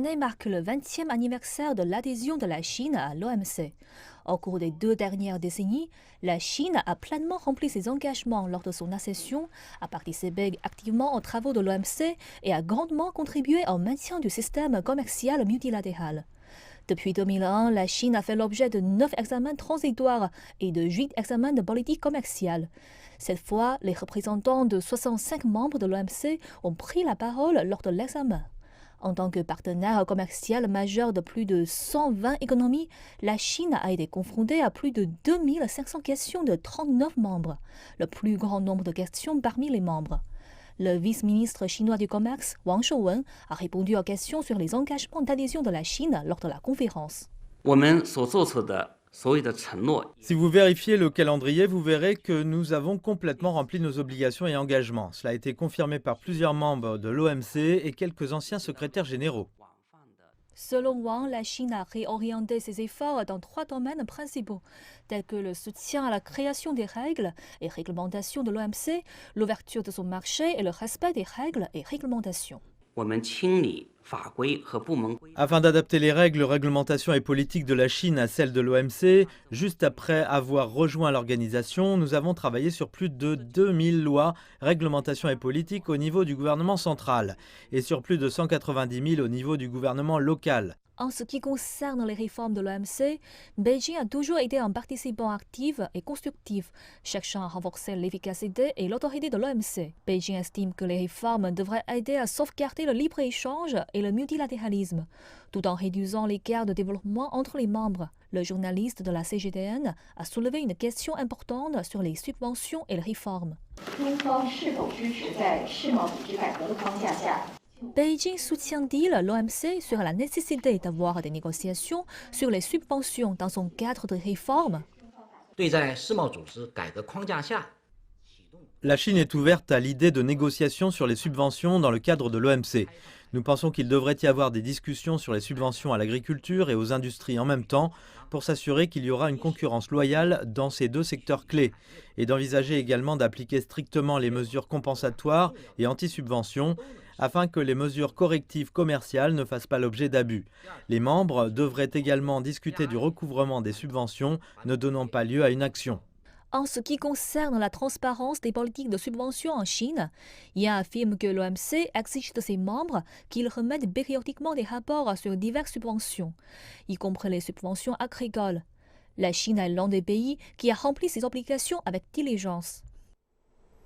année marque le 20e anniversaire de l'adhésion de la Chine à l'OMC. Au cours des 2 dernières décennies, la Chine a pleinement rempli ses engagements lors de son accession, a participé activement aux travaux de l'OMC et a grandement contribué au maintien du système commercial multilatéral. Depuis 2001, la Chine a fait l'objet de 9 examens transitoires et de 8 examens de politique commerciale. Cette fois, les représentants de 65 membres de l'OMC ont pris la parole lors de l'examen. En tant que partenaire commercial majeur de plus de 120 économies, la Chine a été confrontée à plus de 2500 questions de 39 membres, le plus grand nombre de questions parmi les membres. Le vice-ministre chinois du commerce, Wang Shouwen, a répondu aux questions sur les engagements d'adhésion de la Chine lors de la conférence. Si vous vérifiez le calendrier, vous verrez que nous avons complètement rempli nos obligations et engagements. Cela a été confirmé par plusieurs membres de l'OMC et quelques anciens secrétaires généraux. Selon Wang, la Chine a réorienté ses efforts dans 3 domaines principaux, tels que le soutien à la création des règles et réglementations de l'OMC, l'ouverture de son marché et le respect des règles et réglementations. Afin d'adapter les règles, réglementations et politiques de la Chine à celles de l'OMC, juste après avoir rejoint l'organisation, nous avons travaillé sur plus de 2000 lois, réglementations et politiques au niveau du gouvernement central et sur plus de 190 000 au niveau du gouvernement local. En ce qui concerne les réformes de l'OMC, Beijing a toujours été un participant actif et constructif, cherchant à renforcer l'efficacité et l'autorité de l'OMC. Beijing estime que les réformes devraient aider à sauvegarder le libre-échange et le multilatéralisme, tout en réduisant l'écart de développement entre les membres. Le journaliste de la CGTN a soulevé une question importante sur les subventions et les réformes. Beijing soutient-il l'OMC sur la nécessité d'avoir des négociations sur les subventions dans son cadre de réforme? La Chine est ouverte à l'idée de négociations sur les subventions dans le cadre de l'OMC. Nous pensons qu'il devrait y avoir des discussions sur les subventions à l'agriculture et aux industries en même temps pour s'assurer qu'il y aura une concurrence loyale dans ces 2 secteurs clés et d'envisager également d'appliquer strictement les mesures compensatoires et anti-subventions afin que les mesures correctives commerciales ne fassent pas l'objet d'abus. Les membres devraient également discuter du recouvrement des subventions ne donnant pas lieu à une action. En ce qui concerne la transparence des politiques de subvention en Chine, Yang affirme que l'OMC exige de ses membres qu'ils remettent périodiquement des rapports sur diverses subventions, y compris les subventions agricoles. La Chine est l'un des pays qui a rempli ses obligations avec diligence.